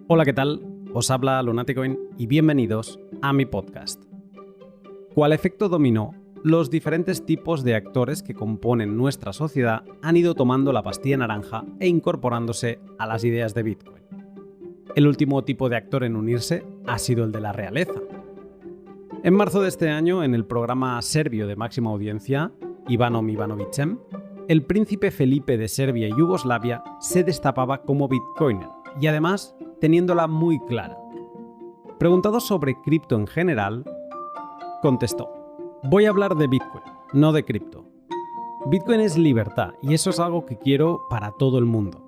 Hola, ¿qué tal? Os habla Lunaticoin y bienvenidos a mi podcast. Cual efecto dominó, los diferentes tipos de actores que componen nuestra sociedad han ido tomando la pastilla naranja e incorporándose a las ideas de Bitcoin. El último tipo de actor en unirse ha sido el de la realeza. En marzo de este año, en el programa serbio de máxima audiencia, Ivanom Ivanovicem, el príncipe Felipe de Serbia y Yugoslavia se destapaba como bitcoiner y además teniéndola muy clara. Preguntado sobre cripto en general, contestó: voy a hablar de Bitcoin, no de cripto. Bitcoin es libertad y eso es algo que quiero para todo el mundo.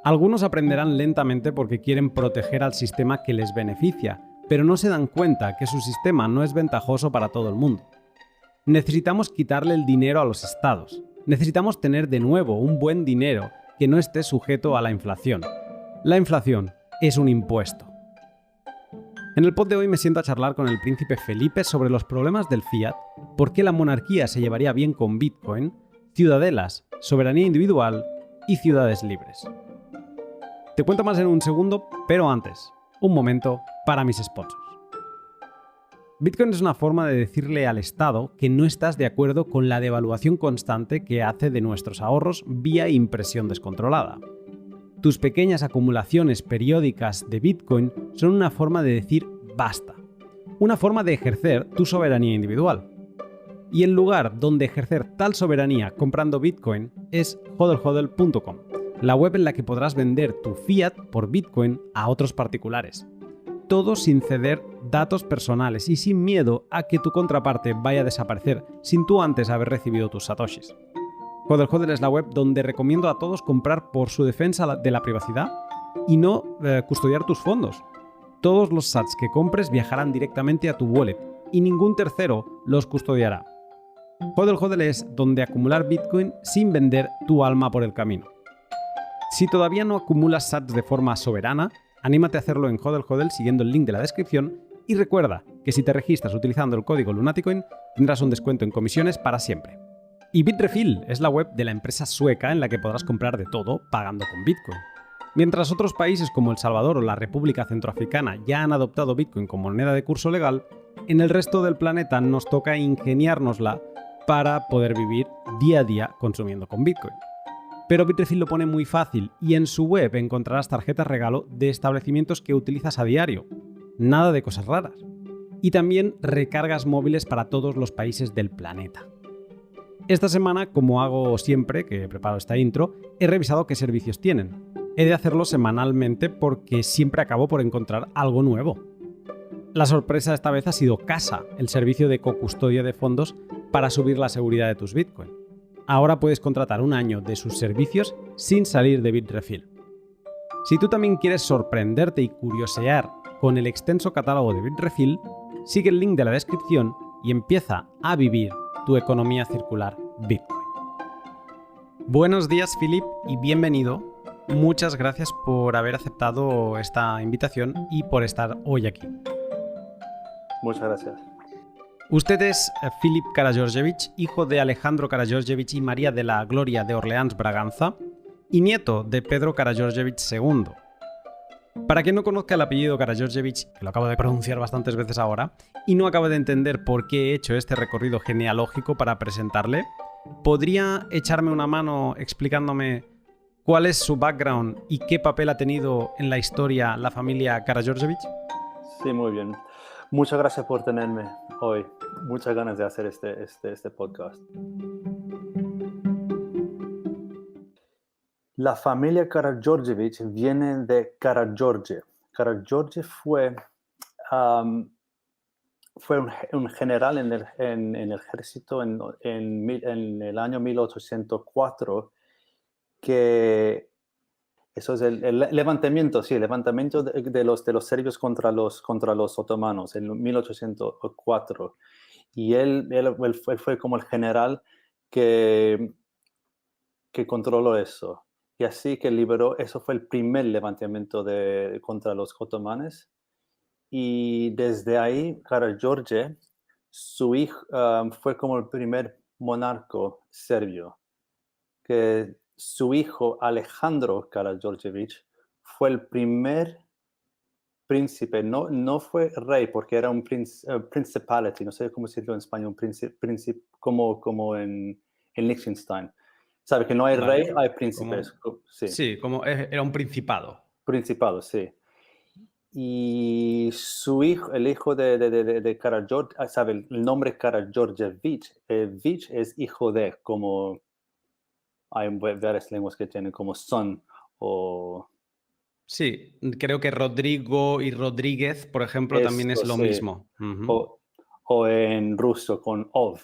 Algunos aprenderán lentamente porque quieren proteger al sistema que les beneficia, pero no se dan cuenta que su sistema no es ventajoso para todo el mundo. Necesitamos quitarle el dinero a los estados. Necesitamos tener de nuevo un buen dinero que no esté sujeto a la inflación. La inflación es un impuesto. En el pod de hoy me siento a charlar con el príncipe Felipe sobre los problemas del fiat, por qué la monarquía se llevaría bien con Bitcoin, ciudadelas, soberanía individual y ciudades libres. Te cuento más en un segundo, pero antes, un momento para mis sponsors. Bitcoin es una forma de decirle al Estado que no estás de acuerdo con la devaluación constante que hace de nuestros ahorros vía impresión descontrolada. Tus pequeñas acumulaciones periódicas de Bitcoin son una forma de decir basta, una forma de ejercer tu soberanía individual. Y el lugar donde ejercer tal soberanía comprando Bitcoin es hodlhodl.com, la web en la que podrás vender tu fiat por Bitcoin a otros particulares. Todo sin ceder datos personales y sin miedo a que tu contraparte vaya a desaparecer sin tú antes haber recibido tus satoshis. HODL es la web donde recomiendo a todos comprar por su defensa de la privacidad y no custodiar tus fondos. Todos los sats que compres viajarán directamente a tu wallet y ningún tercero los custodiará. HODL es donde acumular Bitcoin sin vender tu alma por el camino. Si todavía no acumulas sats de forma soberana, anímate a hacerlo en HODL siguiendo el link de la descripción y recuerda que si te registras utilizando el código Lunaticoin tendrás un descuento en comisiones para siempre. Y Bitrefill es la web de la empresa sueca en la que podrás comprar de todo pagando con Bitcoin. Mientras otros países como El Salvador o la República Centroafricana ya han adoptado Bitcoin como moneda de curso legal, en el resto del planeta nos toca ingeniárnosla para poder vivir día a día consumiendo con Bitcoin. Pero Bitrefill lo pone muy fácil y en su web encontrarás tarjetas regalo de establecimientos que utilizas a diario. Nada de cosas raras. Y también recargas móviles para todos los países del planeta. Esta semana, como hago siempre que preparo esta intro, he revisado qué servicios tienen. He de hacerlo semanalmente porque siempre acabo por encontrar algo nuevo. La sorpresa esta vez ha sido Casa, el servicio de cocustodia de fondos para subir la seguridad de tus Bitcoin. Ahora puedes contratar un año de sus servicios sin salir de Bitrefill. Si tú también quieres sorprenderte y curiosear con el extenso catálogo de Bitrefill, sigue el link de la descripción y empieza a vivir tu economía circular Bitcoin. Buenos días, Philip, y bienvenido. Muchas gracias por haber aceptado esta invitación y por estar hoy aquí. Muchas gracias. Usted es Filip Karađorđević, hijo de Alejandro Karađorđević y María de la Gloria de Orleans Braganza, y nieto de Pedro Karađorđević II. Para quien no conozca el apellido Karađorđević, que lo acabo de pronunciar bastantes veces ahora, y no acabo de entender por qué he hecho este recorrido genealógico para presentarle, ¿podría echarme una mano explicándome cuál es su background y qué papel ha tenido en la historia la familia Karađorđević? Sí, muy bien. Muchas gracias por tenerme hoy. Muchas ganas de hacer este podcast. La familia Karađorđević viene de Karađorđe. Karađorđe fue un general en el ejército en el año 1804 que eso es el levantamiento, sí, el levantamiento de los serbios contra los otomanos en 1804. Y él fue como el general que controló eso. Y así que liberó, eso fue el primer levantamiento contra los otomanes. Y desde ahí, Karađorđe, su hijo, fue como el primer monarca serbio, que su hijo Alejandro Karađorđević fue el primer príncipe, no fue rey porque era un principality, no sé cómo decirlo en español, como en Liechtenstein. Sabe que no hay rey, Vale. hay príncipes, Como, sí, sí, como era un principado. principado, sí. Y su hijo, el hijo de Karageorge, sabe, el nombre Karageorgevich, Vich es hijo de, como hay varias lenguas que tienen como son o Sí, creo que Rodrigo y Rodríguez, por ejemplo, también es esto, lo sí. mismo. Ujú. O, o en ruso con ov,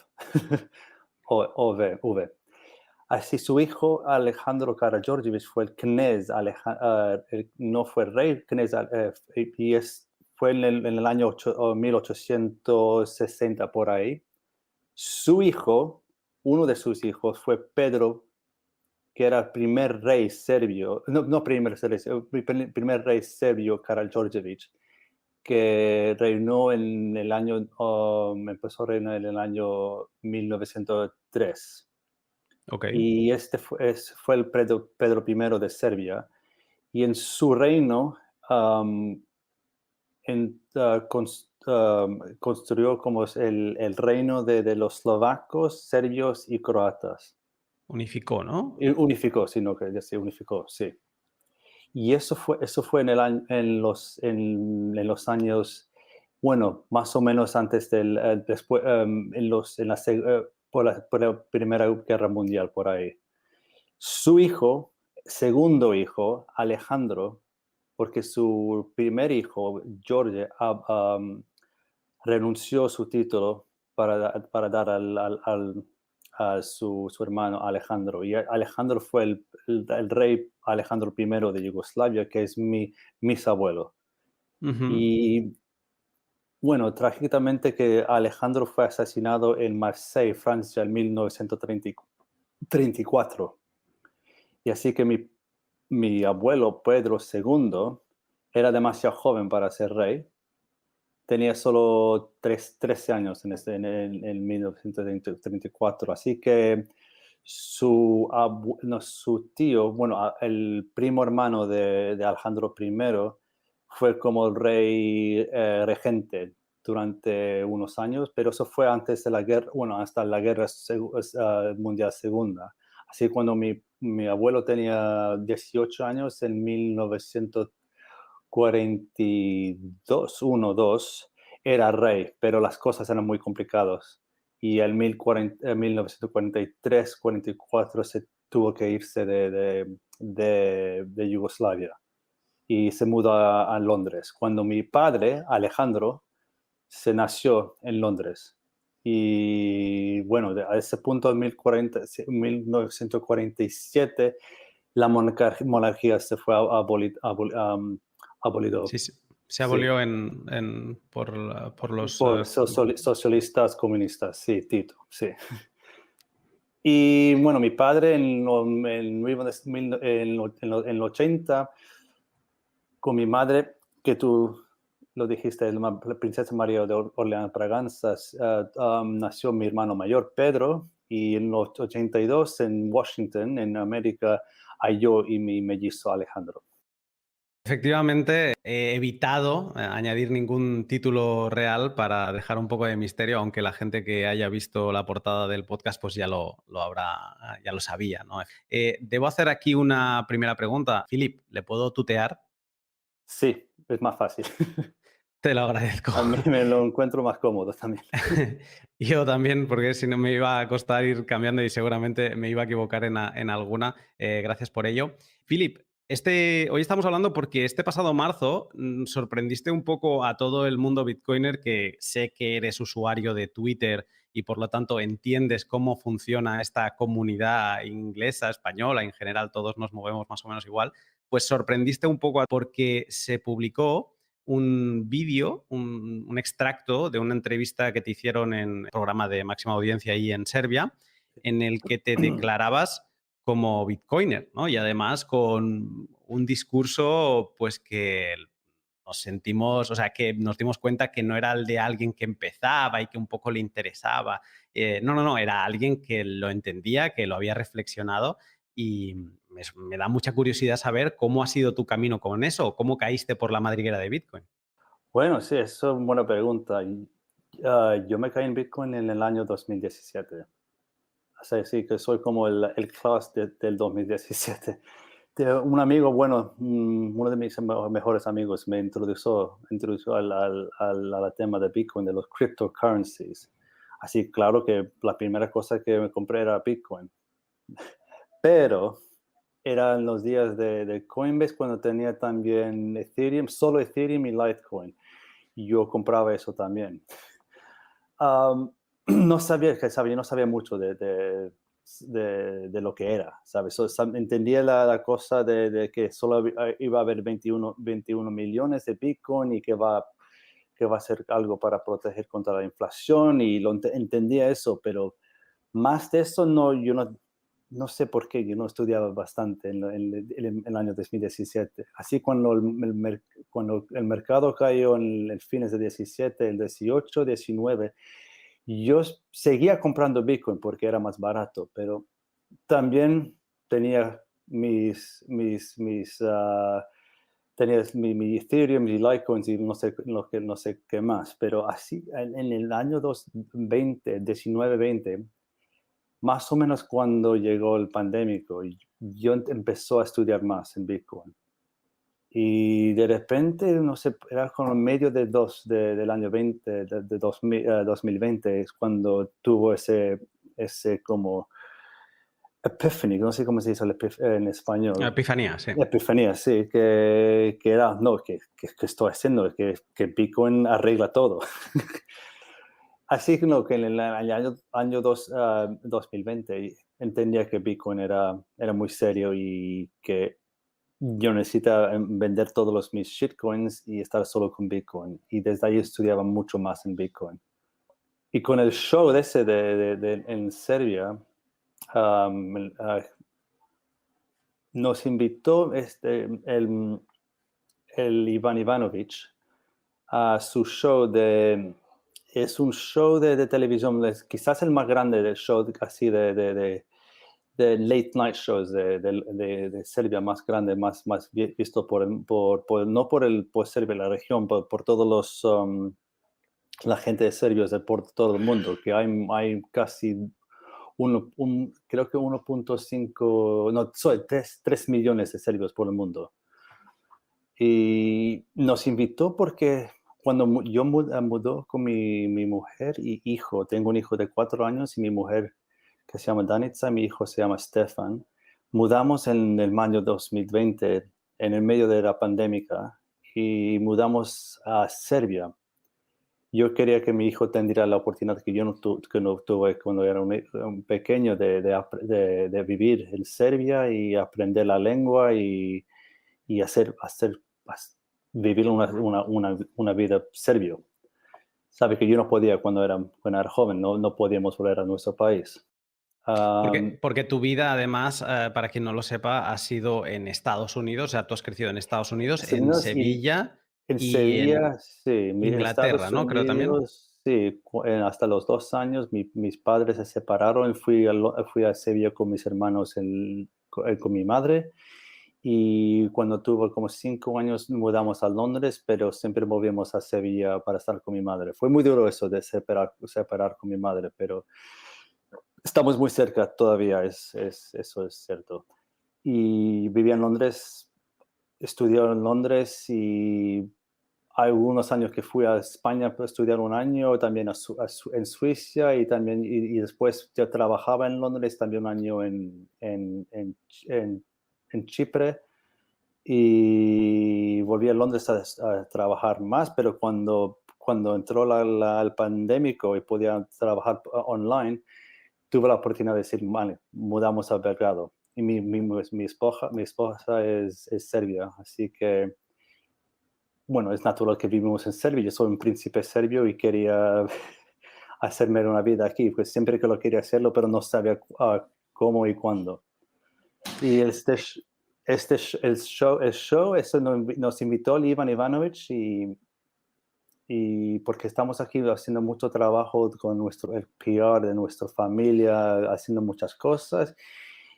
v. Así su hijo Alejandro Karageorgevich fue el knez, no fue rey, knez, fue en el año 1860 por ahí. Su hijo, uno de sus hijos fue Pedro, que era el primer rey serbio, no primer rey, el primer rey serbio Karageorgevich, que reinó en el año, empezó a reinar en el año 1903. Ok. Y este fue el Pedro I de Serbia. Y en su reino construyó como es el reino de los eslovacos, serbios y croatas. Unificó, Y ¿no? unificó, sino que ya se unificó, sí. Y eso fue en los años, bueno, más o menos antes después, por la Primera Guerra Mundial, por ahí. Su hijo, segundo hijo, Alejandro, porque su primer hijo, George, renunció a su título para dar a su hermano Alejandro. Y Alejandro fue el rey Alejandro I de Yugoslavia, que es mi bisabuelo. Ujú. Y bueno, trágicamente que Alejandro fue asesinado en Marseille, Francia, en 1934. Y así que mi abuelo Pedro II era demasiado joven para ser rey. Tenía solo 13 años en 1934. Así que su tío, bueno, el primo hermano de Alejandro I, fue como el rey regente durante unos años, pero eso fue antes de la guerra, bueno, hasta la guerra mundial segunda. Así que cuando mi abuelo tenía 18 años, en 1942, 2 era rey, pero las cosas eran muy complicadas. Y en 1943, 44 se tuvo que irse de Yugoslavia y se mudó a Londres. Cuando mi padre, Alejandro, se nació en Londres. Y bueno, a ese punto, en 1947, la monarquía se fue abolido. Sí, sí. Se Sí, abolió por los... por socialistas comunistas, sí, Tito, sí. Y bueno, mi padre en el 80, con mi madre, que tú lo dijiste, la princesa María de Orleans Braganza, nació mi hermano mayor, Pedro, y en los 82 en Washington, en América, hay yo y mi mellizo Alejandro. Efectivamente, he evitado añadir ningún título real para dejar un poco de misterio, aunque la gente que haya visto la portada del podcast pues ya lo sabía, ¿no? Debo hacer aquí una primera pregunta. Philip, ¿le puedo tutear? Sí, es más fácil. Te lo agradezco. A mí me lo encuentro más cómodo también. Yo también, porque si no me iba a costar ir cambiando y seguramente me iba a equivocar en alguna. Gracias por ello. Philip, hoy estamos hablando porque este pasado marzo sorprendiste un poco a todo el mundo bitcoiner, que sé que eres usuario de Twitter y por lo tanto entiendes cómo funciona esta comunidad inglesa, española, en general todos nos movemos más o menos igual, pues sorprendiste un poco porque se publicó un vídeo, un extracto de una entrevista que te hicieron en el programa de máxima audiencia ahí en Serbia, en el que te declarabas como bitcoiner, ¿no? Y además con un discurso, pues que nos sentimos, o sea, que nos dimos cuenta que no era el de alguien que empezaba y que un poco le interesaba. No, era alguien que lo entendía, que lo había reflexionado y me da mucha curiosidad saber cómo ha sido tu camino con eso, cómo caíste por la madriguera de Bitcoin. Bueno, sí, eso es una buena pregunta. Yo me caí en Bitcoin en el año 2017. O sea, sí, que soy como el class del 2017. Un amigo, bueno, uno de mis mejores amigos me introdujo al tema de Bitcoin, de los cryptocurrencies. Así, claro que la primera cosa que me compré era Bitcoin. Pero eran los días de Coinbase cuando tenía también Ethereum, solo Ethereum y Litecoin. Y yo compraba eso también. Um, no sabía, no sabía mucho de lo que era, ¿sabes? Entendía la cosa de que solo iba a haber 21 millones de Bitcoin y que va a ser algo para proteger contra la inflación y entendía eso, pero más de eso no, yo no sé por qué, yo no estudiaba bastante en el año 2017. Así cuando el mercado cayó en el fines de 17, el 18, 19, yo seguía comprando Bitcoin porque era más barato, pero también tenía tenía mi Ethereum y Litecoin y no sé qué más, pero así en el año 2020, 19-20, más o menos cuando llegó el pandémico, yo empezó a estudiar más en Bitcoin. Y de repente, no sé, era como en medio del año 20, de 2020, es cuando tuvo ese como epiphany, no sé cómo se dice en español. Epifanía, sí. Epifanía, sí, que era, no, que estoy haciendo, que Bitcoin arregla todo. Así que no, que en el año 2020 entendía que Bitcoin era muy serio y que yo necesitaba vender todos mis shitcoins y estar solo con Bitcoin. Y desde ahí estudiaba mucho más en Bitcoin. Y con el show de ese en Serbia, nos invitó el Ivan Ivanovich a su show es un show de televisión, quizás el más grande del show, así de late night shows de Serbia, más grande, más visto no por Serbia, la región, por todos la gente de serbios por todo el mundo, que hay casi creo que 1.5, no, 3 millones de serbios por el mundo. Y nos invitó porque cuando yo mudó con mi mujer y hijo, tengo un hijo de 4 años y mi mujer que se llama Danica, mi hijo se llama Stefan, mudamos en el año 2020, en el medio de la pandemia, y mudamos a Serbia. Yo quería que mi hijo tendría la oportunidad que yo que no tuve cuando era un pequeño de vivir en Serbia y aprender la lengua y vivir una vida serbio. Sabe que yo no podía cuando era joven, no podíamos volver a nuestro país. Porque tu vida, además, para quien no lo sepa, ha sido en Estados Unidos, o sea, tú has crecido en Estados Unidos, Estados en Unidos y Sevilla en y Sevilla, en sí, en Inglaterra, Estados ¿no? Creo también. Unidos, sí, hasta los 2 años mis padres se separaron y fui a Sevilla con mis hermanos, con mi madre. Y cuando tuve como 5 años mudamos a Londres, pero siempre volvíamos a Sevilla para estar con mi madre. Fue muy duro eso de separar con mi madre, pero estamos muy cerca todavía, eso es cierto. Y vivía en Londres, estudié en Londres y algunos años que fui a España para estudiar un año, también en Suiza y después yo trabajaba en Londres también un año en Chipre y volví a Londres a trabajar más, pero cuando entró el pandémico y podía trabajar online, tuve la oportunidad de decir, vale, mudamos a Belgrado. Y mi esposa es serbia, así que, bueno, es natural que vivimos en Serbia. Yo soy un príncipe serbio y quería hacerme una vida aquí, pues siempre que lo quería hacerlo, pero no sabía cómo y cuándo. Y el show eso nos invitó el Ivan Ivanovich y porque estamos aquí haciendo mucho trabajo con el PR de nuestra familia, haciendo muchas cosas.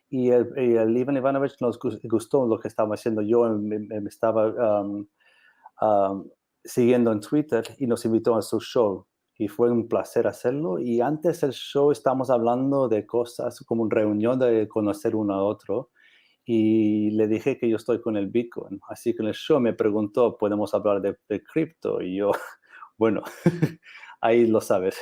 Y el Ivan Ivanovich nos gustó lo que estaba haciendo yo. Me estaba siguiendo en Twitter y nos invitó a su show. Y fue un placer hacerlo. Y antes del show estábamos hablando de cosas como una reunión de conocer uno a otro. Y le dije que yo estoy con el Bitcoin. Así que en el show me preguntó, ¿podemos hablar de cripto? Y yo, bueno, ahí lo sabes.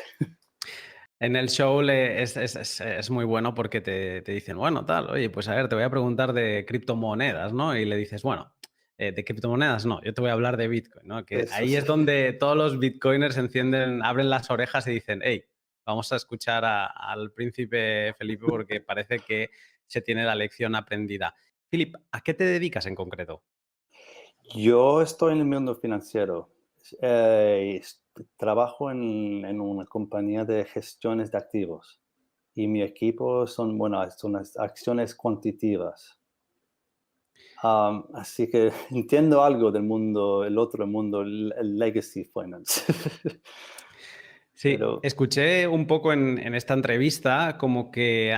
En el show es muy bueno porque te dicen, bueno, tal, oye, pues a ver, te voy a preguntar de criptomonedas, ¿no? Y le dices, bueno, de criptomonedas no, yo te voy a hablar de Bitcoin, ¿no? Que Eso ahí sí. es donde todos los bitcoiners abren las orejas y dicen, hey, vamos a escuchar al príncipe Felipe porque parece que se tiene la lección aprendida. Philip, ¿a qué te dedicas en concreto? Yo estoy en el mundo financiero. Trabajo en una compañía de gestiones de activos y mi equipo son, bueno, son las acciones cuantitativas. Así que entiendo algo del mundo, el otro mundo, el legacy finance. Sí, Pero escuché un poco en esta entrevista como que,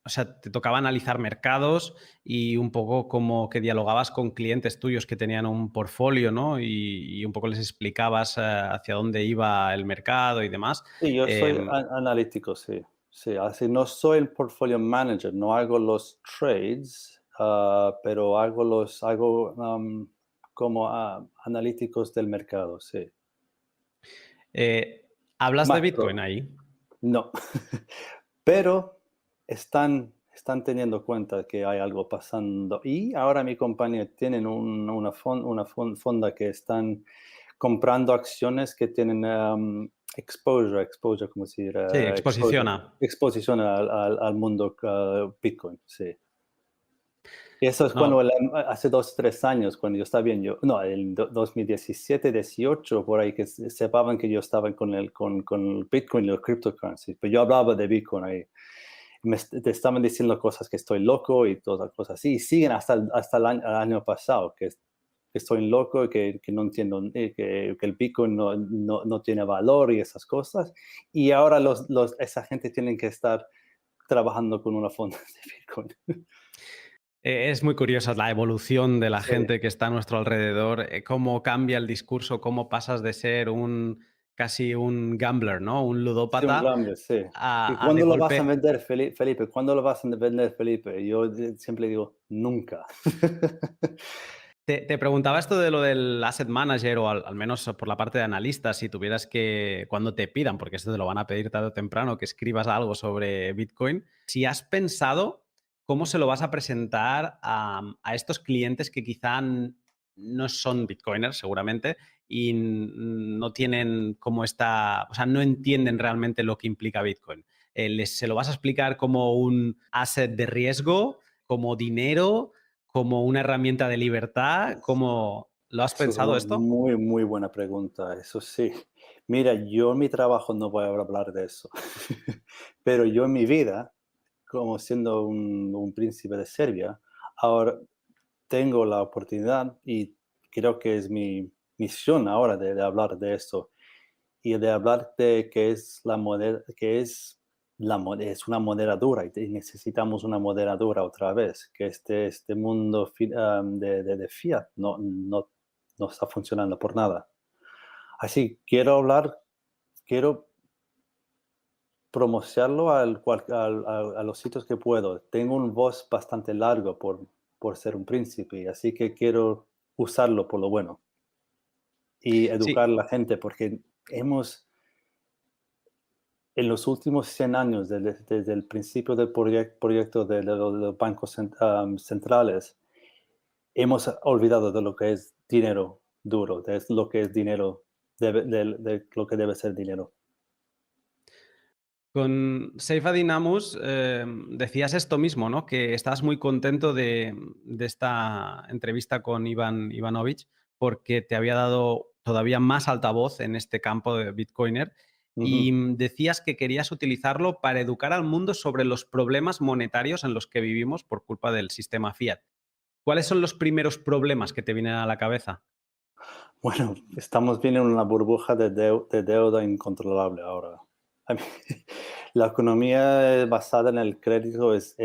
o sea, te tocaba analizar mercados y un poco como que dialogabas con clientes tuyos que tenían un portfolio, ¿no? Y un poco les explicabas hacia dónde iba el mercado y demás. sí, yo soy Em, analítico, sí. Sí, así no soy el portfolio manager, no hago los trades, pero como analíticos del mercado, sí. ¿Hablas de Macro, Bitcoin ahí? no. Pero están teniendo cuenta que hay algo pasando. Y ahora mi compañía tienen fonda que están comprando acciones que tienen exposure, como decir, Sí, exposiciona. exposición al mundo Bitcoin, sí. Y eso es cuando, No, hace 2, 3 años, cuando yo estaba bien, no, el 2017, 18, por ahí, que sepaban que yo estaba con el Bitcoin y los cryptocurrencies, pero yo hablaba de Bitcoin ahí. Te estaban diciendo cosas que estoy loco y todas las cosas así, y siguen hasta el año pasado, que estoy loco y que no entiendo, que el Bitcoin no tiene valor y esas cosas, y ahora esa gente tiene que estar trabajando con una fonda de Bitcoin. es muy curiosa la evolución de la Sí, gente que está a nuestro alrededor, cómo cambia el discurso, cómo pasas de ser casi un gambler, ¿no? Un sí, un ludópata cambio, sí. ¿Y a de cuándo lo vas a golpe. vender, Felipe? ¿Cuándo lo vas a vender, Felipe? Yo siempre digo, nunca. Te preguntaba esto de lo del asset manager o al menos por la parte de analista, si tuvieras que, cuando te pidan, porque esto te lo van a pedir tarde o temprano, que escribas algo sobre Bitcoin, si has pensado cómo se lo vas a presentar a estos clientes que quizá no son Bitcoiners seguramente y no tienen como esta, o sea, no entienden realmente lo que implica Bitcoin. ¿Se lo vas a explicar como un asset de riesgo, como dinero? ¿Como una herramienta de libertad? ¿Cómo lo has Eso es pensado una esto? muy, muy buena pregunta, eso sí. Mira, yo en mi trabajo no voy a hablar de eso, pero yo en mi vida, como siendo un príncipe de Serbia, ahora tengo la oportunidad y creo que es mi misión ahora de hablar de esto y de hablar de qué es la moneda, es una moneda dura y necesitamos una moneda dura otra vez, que este mundo de fiat no está funcionando por nada. Así, quiero promocionarlo a los sitios que puedo. Tengo un voz bastante largo por ser un príncipe, así que quiero usarlo por lo bueno y educar a Sí, la gente, porque hemos, en los últimos 100 años, desde el principio del proyecto de los bancos centrales, hemos olvidado de lo que es dinero duro, de lo que es dinero, de lo que debe ser dinero. con Seifa Dinamus decías esto mismo, ¿no? Que estabas muy contento de esta entrevista con Ivan Ivanovic porque te había dado todavía más altavoz en este campo de Bitcoiner y Ujú. decías que querías utilizarlo para educar al mundo sobre los problemas monetarios en los que vivimos por culpa del sistema fiat. ¿Cuáles son los primeros problemas que te vienen a la cabeza? Bueno, estamos bien en una burbuja de deuda incontrolable ahora. A mí, la economía basada en el crédito es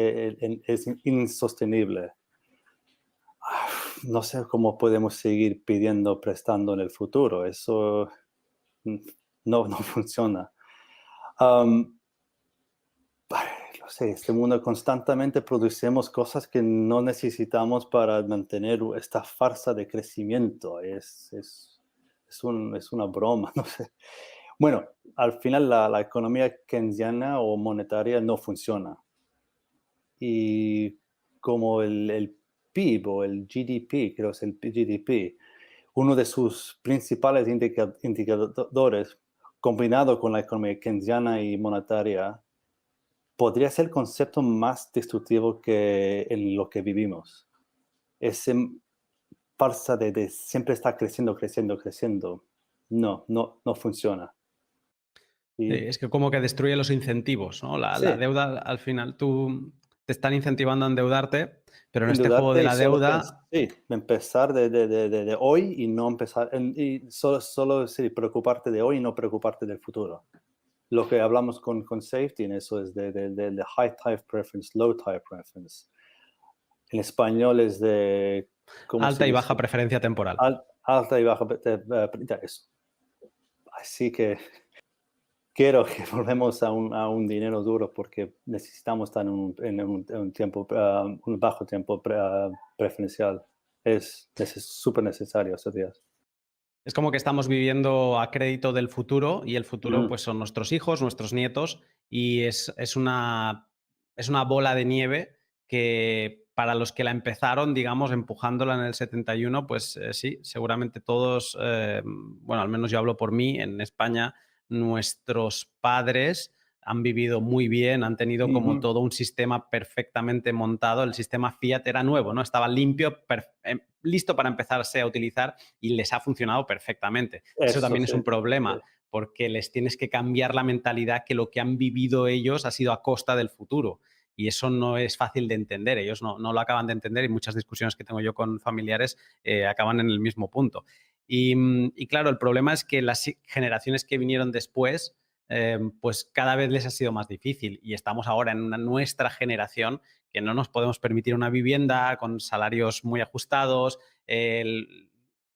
insostenible. no sé cómo podemos seguir pidiendo, prestando en el futuro. Eso mm, no funciona. Am, no sé, este mundo constantemente producimos cosas que no necesitamos para mantener esta farsa de crecimiento. Es una broma, no sé. Bueno, al final la economía keynesiana o monetaria no funciona. Y como el PIB o el GDP, creo que es el GDP, uno de sus principales indicadores, combinado con la economía keynesiana y monetaria, podría ser el concepto más destructivo que en lo que vivimos. Ese farsa de siempre estar creciendo, creciendo, creciendo. No funciona. Y Es que como que destruye los incentivos, ¿no? La sí, deuda, al final, tú te están incentivando a endeudarte, pero en este juego de endeudarte y la solo deuda, sí, empezar de hoy y no empezar, y solo sí, preocuparte de hoy y no preocuparte del futuro. Lo que hablamos con safety en eso es de high type preference, low type preference. En español es de, ¿cómo se alta y baja dice? preferencia temporal. Alta y baja, eso. Así que quiero que volvemos a un dinero duro porque necesitamos estar en un tiempo, un bajo tiempo preferencial. Es súper necesario estos días. Es como que estamos viviendo a crédito del futuro y el futuro Ujú, pues son nuestros hijos, nuestros nietos y es una bola de nieve que para los que la empezaron, digamos, empujándola en el 71, pues sí, seguramente todos, bueno, al menos yo hablo por mí, en España, nuestros padres han vivido muy bien, han tenido como ujú. todo un sistema perfectamente montado. El sistema Fiat era nuevo, ¿no? Estaba limpio, listo para empezarse a utilizar y les ha funcionado perfectamente. Eso Eso también sí. es un Sí. problema porque les tienes que cambiar la mentalidad que lo que han vivido ellos ha sido a costa del futuro. Y eso no es fácil de entender, ellos no lo acaban de entender y muchas discusiones que tengo yo con familiares acaban en el mismo punto. Y claro, el problema es que las generaciones que vinieron después, pues cada vez les ha sido más difícil y estamos ahora en nuestra generación que no nos podemos permitir una vivienda con salarios muy ajustados, el,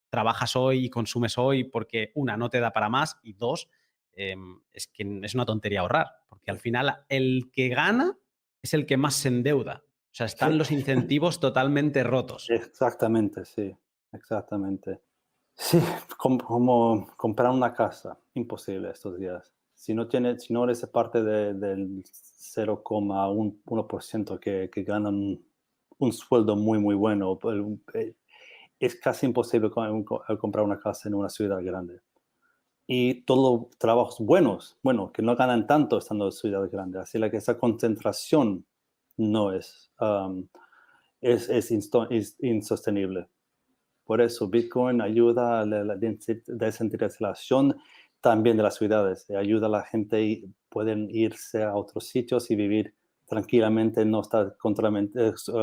trabajas hoy y consumes hoy porque una, no te da para más y dos, es que es una tontería ahorrar, porque al final el que gana es el que más se endeuda. O sea, Sí, están los incentivos totalmente rotos. exactamente, sí, exactamente. Sí, como comprar una casa, imposible estos días. Si no eres parte del 0,1% que ganan un sueldo muy, muy bueno, es casi imposible comprar una casa en una ciudad grande. Y todos trabajos buenos, bueno, que no ganan tanto estando en ciudades grandes. Así que esa concentración no es insostenible. Por eso Bitcoin ayuda a la descentralización también de las ciudades, ayuda a la gente y pueden irse a otros sitios y vivir tranquilamente, no estar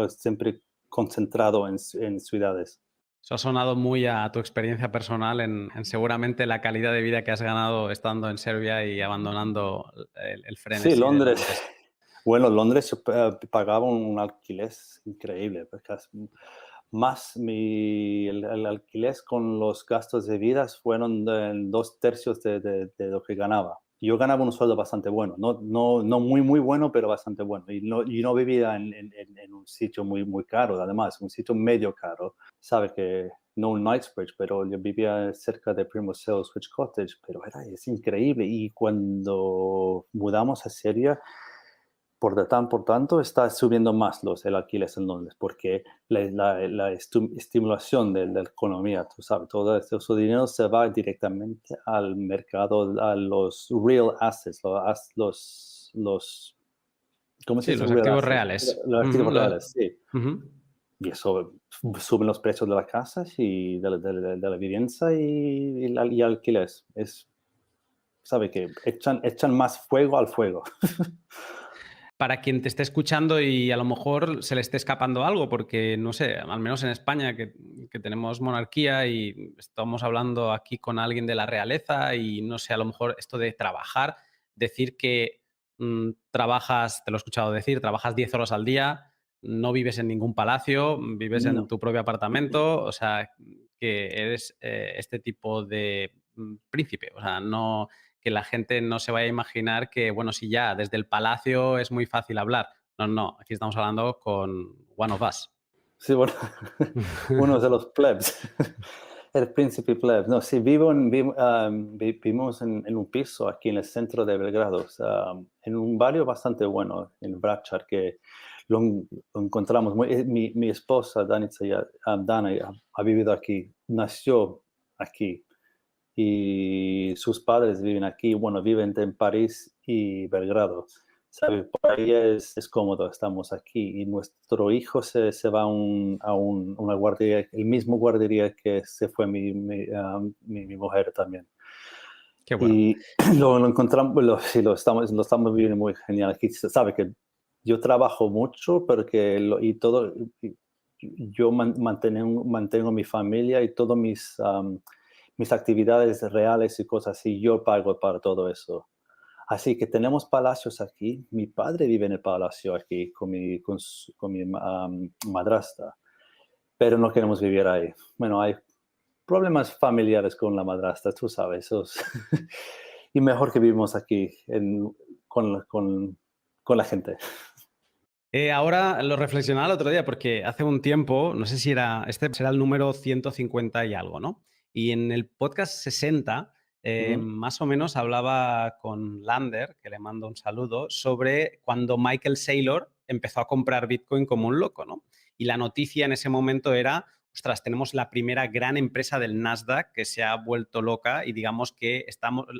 siempre concentrado en ciudades. Eso ha sonado muy a tu experiencia personal en seguramente la calidad de vida que has ganado estando en Serbia y abandonando el Sí, frenesí de Londres. Londres. Bueno, Londres yo pagaba un alquiler increíble, porque el alquiler con los gastos de vida fueron dos tercios de lo que ganaba. Yo ganaba un sueldo bastante bueno, no muy, muy bueno, pero bastante bueno. Y no vivía en un sitio muy, muy caro, además, un sitio medio caro. Sabe que no un Knightsbridge, pero yo vivía cerca de Primrose Hill, Switch Cottage, pero es increíble. Y cuando mudamos a Serbia, por tanto, está subiendo más el alquiler en Londres, porque la estimulación de la economía, tú sabes, todo ese dinero se va directamente al mercado, a los real assets, ¿cómo se Sí, dice los real activos assets? reales. Los Ujú, activos reales, sí. ujú. Y eso suben los precios de las casas y de la vivienda y alquileres. Sabe que echan más fuego al fuego. Para quien te esté escuchando y a lo mejor se le esté escapando algo, porque no sé, al menos en España, que tenemos monarquía y estamos hablando aquí con alguien de la realeza y no sé, a lo mejor esto de trabajar, decir que trabajas, te lo he escuchado decir, trabajas 10 horas al día, no vives en ningún palacio, vives en No. tu propio apartamento, o sea, que eres este tipo de príncipe, o sea, no que la gente no se vaya a imaginar que, bueno, si ya desde el palacio es muy fácil hablar. No, no, aquí estamos hablando con one of us. Sí, bueno, uno de los plebs, el príncipe plebs. No, sí, vivimos en un piso aquí en el centro de Belgrado, o sea, en un barrio bastante bueno, en Vračar, que lo encontramos. Mi esposa, Dana, ya ha vivido aquí, nació aquí, y sus padres viven aquí, bueno, viven en París y Belgrado. ¿Sabe? Por ahí es cómodo, estamos aquí y nuestro hijo se va una guardería, el mismo guardería que se fue mi mujer también. Qué bueno. Y lo encontramos, sí, lo estamos viviendo muy genial. Aquí se sabe que yo trabajo mucho, porque yo mantengo mi familia y todas mis actividades reales y cosas así, yo pago para todo eso. Así que tenemos palacios aquí. Mi padre vive en el palacio aquí con mi madrastra, pero no queremos vivir ahí. Bueno, hay problemas familiares con la madrastra, tú sabes. Y mejor que vivimos aquí con la gente. Ahora lo reflexionaba el otro día porque hace un tiempo, no sé si era, este será el número 150 y algo, ¿no? Y en el podcast 60, Ujú. más o menos hablaba con Lander, que le mando un saludo, sobre cuando Michael Saylor empezó a comprar Bitcoin como un loco, ¿no? Y la noticia en ese momento era, ostras, tenemos la primera gran empresa del Nasdaq que se ha vuelto loca y digamos que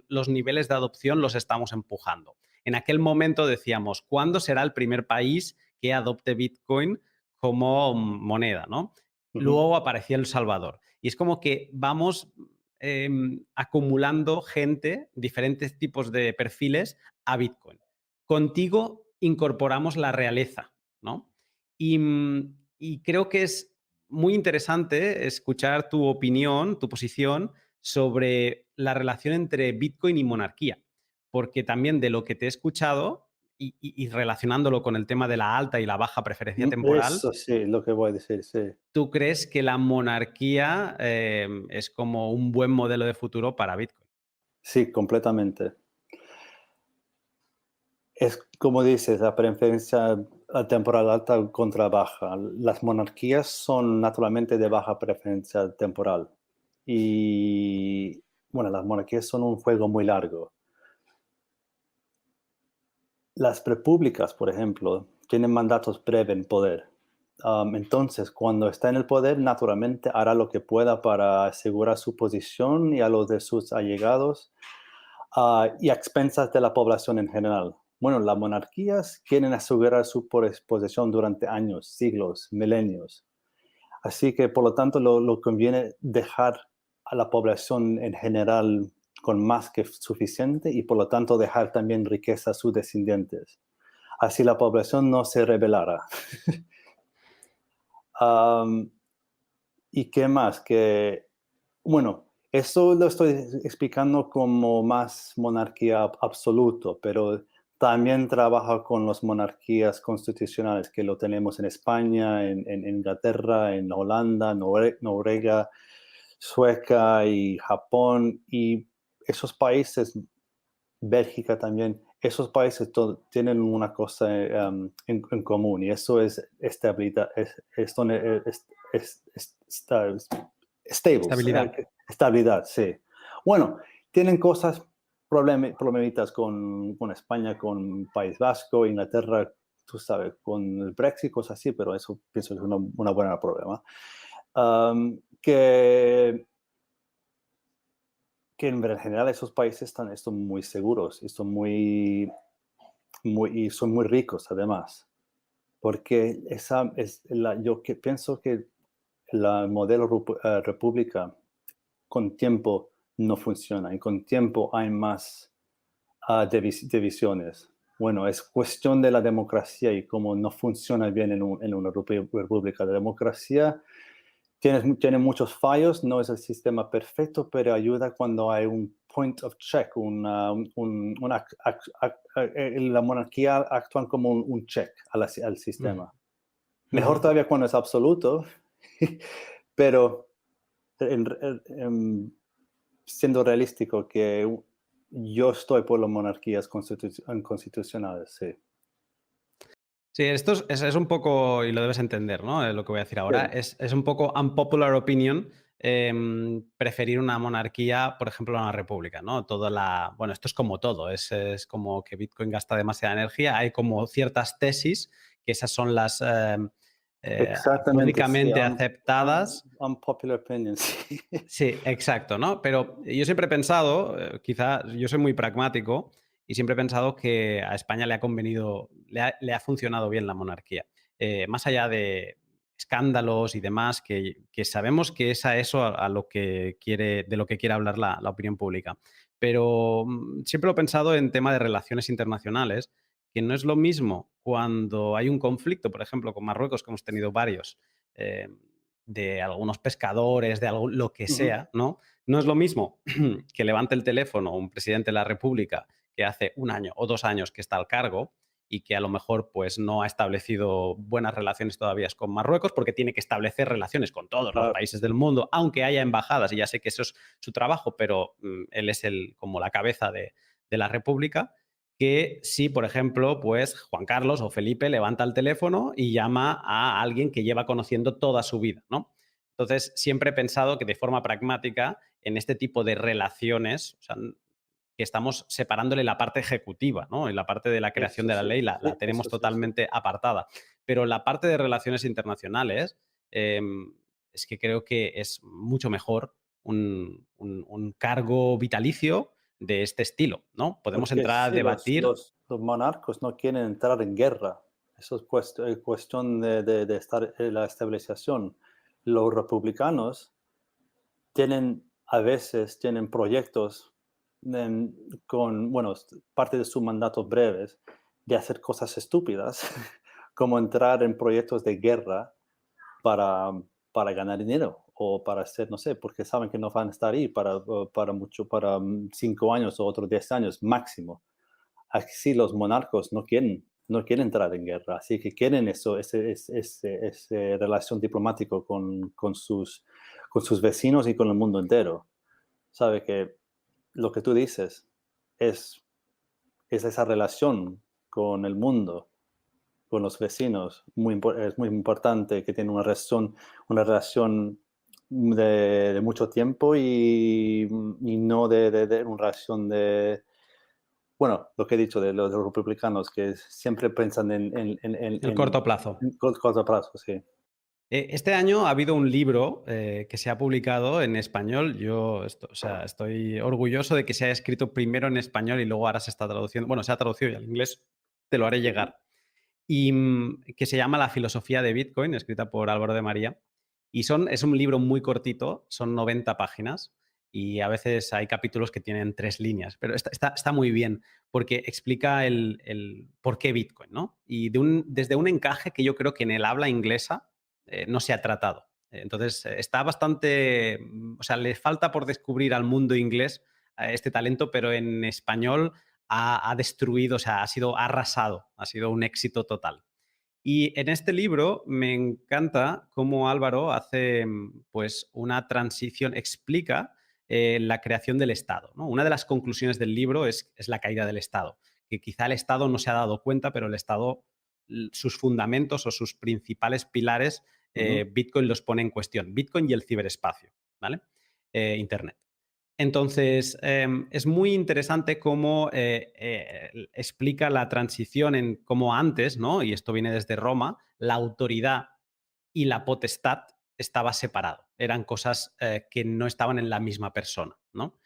los niveles de adopción los estamos empujando. En aquel momento decíamos, ¿cuándo será el primer país que adopte Bitcoin como moneda, ¿no? Ujú. Luego aparecía El Salvador. Y es como que vamos acumulando gente, diferentes tipos de perfiles a Bitcoin. Contigo incorporamos la realeza, ¿no? Y creo que es muy interesante escuchar tu opinión, tu posición sobre la relación entre Bitcoin y monarquía, porque también de lo que te he escuchado y relacionándolo con el tema de la alta y la baja preferencia temporal, Eso sí, lo que voy a decir, sí. ¿tú crees que la monarquía es como un buen modelo de futuro para Bitcoin? Sí, completamente. Es como dices, la preferencia temporal alta contra baja. Las monarquías son naturalmente de baja preferencia temporal. Y bueno, las monarquías son un juego muy largo. Las repúblicas, por ejemplo, tienen mandatos breves en poder. Entonces, cuando está en el poder, naturalmente hará lo que pueda para asegurar su posición y a los de sus allegados, y a expensas de la población en general. Bueno, las monarquías quieren asegurar su posición durante años, siglos, milenios. Así que, por lo tanto, lo conviene dejar a la población en general con más que suficiente, y por lo tanto dejar también riqueza a sus descendientes. Así la población no se rebelará. Um, ¿Y qué más? Bueno, eso lo estoy explicando como más monarquía absoluto, pero también trabaja con las monarquías constitucionales, que lo tenemos en España, en Inglaterra, en Holanda, Noruega, Sueca y Japón. Y esos países, Bélgica también, esos países tienen una cosa en común, y eso es estabilidad, stables, Estabilidad. estabilidad, sí. Bueno, tienen cosas, problemitas con España, con País Vasco, Inglaterra, tú sabes, con el Brexit, cosas así, pero eso pienso que es una buena problema. Que en general esos países están muy seguros, y son muy ricos además, porque yo pienso que el modelo república con tiempo no funciona, y con tiempo hay más divisiones. Bueno, es cuestión de la democracia y cómo no funciona bien en una república. La democracia tiene muchos fallos, no es el sistema perfecto, pero ayuda cuando hay un point of check, la monarquía actúa como un check al Mm. sistema. Mejor Ujú. todavía cuando es absoluto, pero siendo realístico que yo estoy por las monarquías constitucionales, sí. Sí, esto es un poco, y lo debes entender, ¿no? Lo que voy a decir ahora, Sí, es un poco unpopular opinion preferir una monarquía, por ejemplo, a una república, ¿no? Bueno, esto es como todo, es como que Bitcoin gasta demasiada energía, hay como ciertas tesis, que esas son las exactamente, sí, públicamente aceptadas. unpopular opinion, sí. Sí, exacto, ¿no? Pero yo siempre he pensado, quizá yo soy muy pragmático y siempre he pensado que a España le ha convenido, le ha funcionado bien la monarquía. Más allá de escándalos y demás, que sabemos que es a eso a lo que quiere, de lo que quiere hablar la opinión pública. Pero siempre lo he pensado en tema de relaciones internacionales, que no es lo mismo cuando hay un conflicto, por ejemplo, con Marruecos, que hemos tenido varios. eh, de algunos pescadores, de algo, lo que Ujú, sea, ¿no? No es lo mismo que levante el teléfono un presidente de la República que hace un año o 2 años que está al cargo y que a lo mejor pues no ha establecido buenas relaciones todavía con Marruecos porque tiene que establecer relaciones con todos los claro, países del mundo, aunque haya embajadas y ya sé que eso es su trabajo, pero él es como la cabeza de la República, que si, por ejemplo, pues Juan Carlos o Felipe levanta el teléfono y llama a alguien que lleva conociendo toda su vida, ¿no? Entonces, siempre he pensado que de forma pragmática, en este tipo de relaciones, o sea, que estamos separándole la parte ejecutiva, ¿no? Y la parte de la creación eso de la sí, ley la sí, tenemos eso sí, sí. totalmente apartada. Pero la parte de relaciones internacionales, eh, es que creo que es mucho mejor un cargo vitalicio de este estilo, ¿no? Podemos Porque entrar a sí, debatir. los monarcos no quieren entrar en guerra. Eso es cuestión de estar en la estabilización. Los republicanos a veces tienen proyectos con, bueno, parte de sus mandatos breves de hacer cosas estúpidas, como entrar en proyectos de guerra para, para ganar dinero o para hacer, no sé, porque saben que no van a estar ahí para mucho, para 5 años o otros 10 años máximo. Así los monarcos no quieren entrar en guerra, así que quieren eso, ese relación diplomático con sus vecinos y con el mundo entero. Sabe que lo que tú dices es, es esa relación con el mundo, con los vecinos, es muy importante, que tiene una relación de mucho tiempo y no de una relación de, bueno, lo que he dicho de los republicanos, que siempre piensan El corto plazo. en corto plazo, sí. Este año ha habido un libro que se ha publicado en español. O sea, estoy orgulloso de que se haya escrito primero en español y luego ahora se está traduciendo. Bueno, se ha traducido ya al inglés, te lo haré Sí, llegar. Y que se llama La filosofía de Bitcoin, escrita por Álvaro de María. Y es un libro muy cortito, son 90 páginas y a veces hay capítulos que tienen 3 líneas, pero está muy bien porque explica el por qué Bitcoin, ¿no? Y desde un encaje que yo creo que en el habla inglesa no se ha tratado. Entonces, está bastante, o sea, le falta por descubrir al mundo inglés este talento, pero en español ha destruido, o sea, ha arrasado, ha sido un éxito total. Y en este libro me encanta cómo Álvaro hace pues una transición, explica la creación del Estado, ¿no? Una de las conclusiones del libro es la caída del Estado, que quizá el Estado no se ha dado cuenta, pero el Estado, sus fundamentos o sus principales pilares, ujú, Bitcoin los pone en cuestión. Bitcoin y el ciberespacio, ¿vale? Internet. Entonces, es muy interesante cómo explica la transición en cómo antes, ¿no? Y esto viene desde Roma, la autoridad y la potestad estaba separado. Eran cosas que no estaban en la misma persona, ¿no?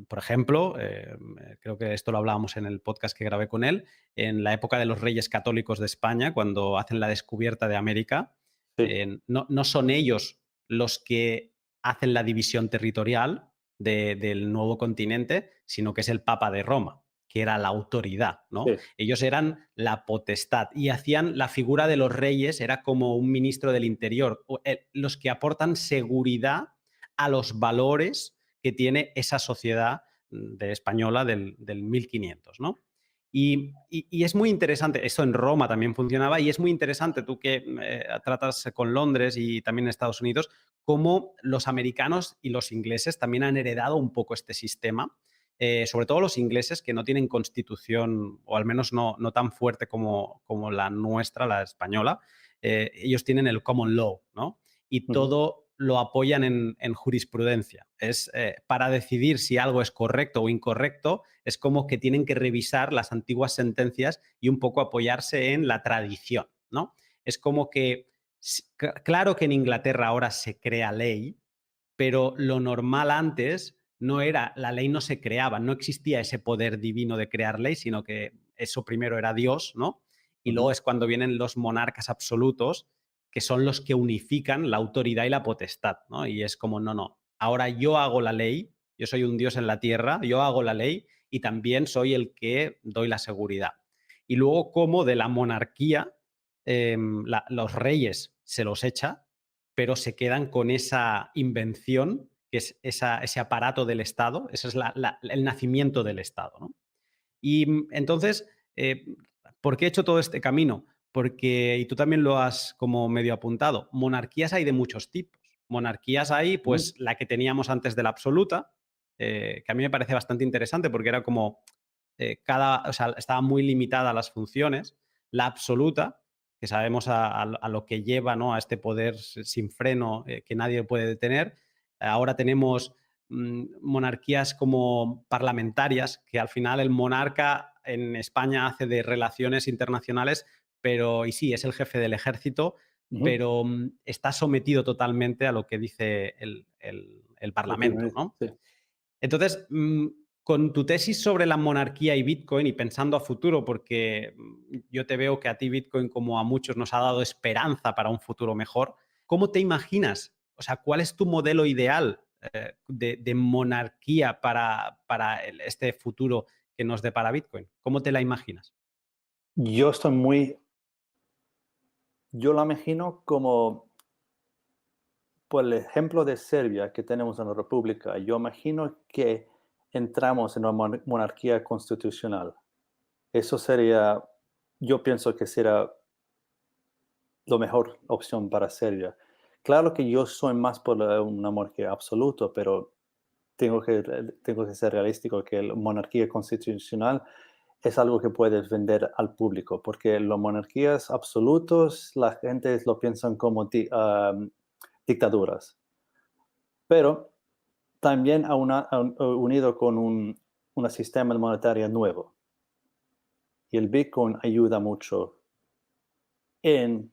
Por ejemplo, creo que esto lo hablábamos en el podcast que grabé con él, en la época de los reyes católicos de España, cuando hacen la descubierta de América, sí, no son ellos los que hacen la división territorial del nuevo continente, sino que es el Papa de Roma, que era la autoridad, ¿no? sí, Ellos eran la potestad y hacían la figura de los reyes, era como un ministro del interior, los que aportan seguridad a los valores que tiene esa sociedad de española del 1500, ¿no? Y es muy interesante, eso en Roma también funcionaba, y es muy interesante, tú que tratas con Londres y también en Estados Unidos, cómo los americanos y los ingleses también han heredado un poco este sistema, sobre todo los ingleses que no tienen constitución, o al menos no tan fuerte como la nuestra, la española. Ellos tienen el common law, ¿no? Y Ujú. todo lo apoyan en jurisprudencia. Es para decidir si algo es correcto o incorrecto, es como que tienen que revisar las antiguas sentencias y un poco apoyarse en la tradición, ¿no? Es como que, claro que en Inglaterra ahora se crea ley, pero lo normal antes no era, la ley no se creaba, no existía ese poder divino de crear ley, sino que eso primero era Dios, ¿no? Y luego Ujú. es cuando vienen los monarcas absolutos, que son los que unifican la autoridad y la potestad, ¿no? Y es como, no, ahora yo hago la ley, yo soy un Dios en la tierra, yo hago la ley y también soy el que doy la seguridad. Y luego como de la monarquía, los reyes se los echa, pero se quedan con esa invención, que es ese aparato del Estado, ese es el nacimiento del Estado, ¿no? Y entonces, eh, ¿por qué he hecho todo este camino? Porque, y tú también lo has como medio apuntado, monarquías hay de muchos tipos. Monarquías hay, Ujú. pues, la que teníamos antes de la absoluta, que a mí me parece bastante interesante porque era como o sea, estaba muy limitada a las funciones. La absoluta, que sabemos a lo que lleva, ¿no? A este poder sin freno que nadie puede detener. Ahora tenemos monarquías como parlamentarias, que al final el monarca en España hace de relaciones internacionales, pero, y sí, es el jefe del ejército, Ujú. pero está sometido totalmente a lo que dice el El primer Parlamento, ministro, ¿no? sí. Entonces, con tu tesis sobre la monarquía y Bitcoin y pensando a futuro, porque yo te veo que a ti Bitcoin, como a muchos, nos ha dado esperanza para un futuro mejor, ¿cómo te imaginas? O sea, ¿cuál es tu modelo ideal de monarquía para este futuro que nos depara Bitcoin? ¿Cómo te la imaginas? Yo estoy muy, yo la imagino como, por el ejemplo de Serbia que tenemos en la República, yo imagino que entramos en una monarquía constitucional. Eso sería, yo pienso que será la mejor opción para Serbia. Claro que yo soy más por una monarquía absoluta, pero tengo que ser realístico que la monarquía constitucional es algo que puedes vender al público, porque las monarquías absolutos, la gente lo piensan como dictaduras, pero también unido con un sistema monetario nuevo. Y el Bitcoin ayuda mucho en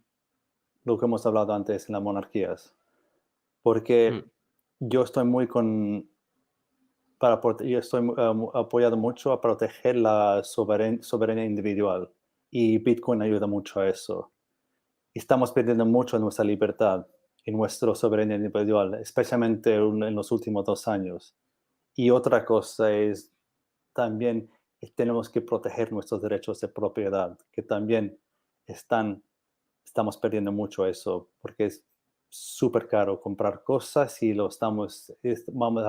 lo que hemos hablado antes en las monarquías, Mm. porque yo estoy muy yo estoy apoyado mucho a proteger la soberanía individual y Bitcoin ayuda mucho a eso. Estamos perdiendo mucho de nuestra libertad y nuestra soberanía individual, especialmente en los últimos 2 años. Y otra cosa es también tenemos que proteger nuestros derechos de propiedad, que también estamos perdiendo mucho eso, porque es súper caro comprar cosas y al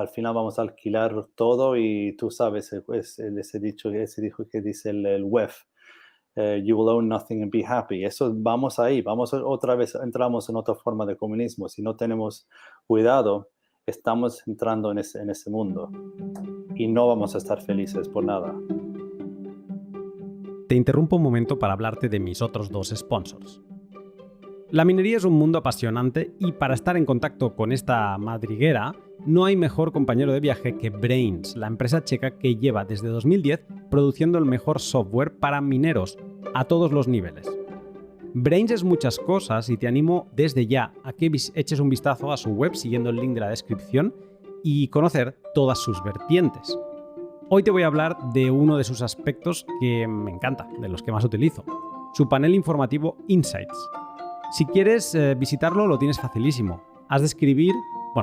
final vamos a alquilar todo y tú sabes, ese dicho que dice el WEF, you will own nothing and be happy. Eso vamos ahí, otra vez, entramos en otra forma de comunismo. Si no tenemos cuidado, estamos entrando en ese mundo y no vamos a estar felices por nada. Te interrumpo un momento para hablarte de mis otros dos sponsors. La minería es un mundo apasionante y para estar en contacto con esta madriguera no hay mejor compañero de viaje que Braiins, la empresa checa que lleva desde 2010 produciendo el mejor software para mineros a todos los niveles. Braiins es muchas cosas y te animo desde ya a que eches un vistazo a su web siguiendo el link de la descripción y conocer todas sus vertientes. Hoy te voy a hablar de uno de sus aspectos que me encanta, de los que más utilizo, su panel informativo Insights. Si quieres visitarlo, lo tienes facilísimo. Has de escribir,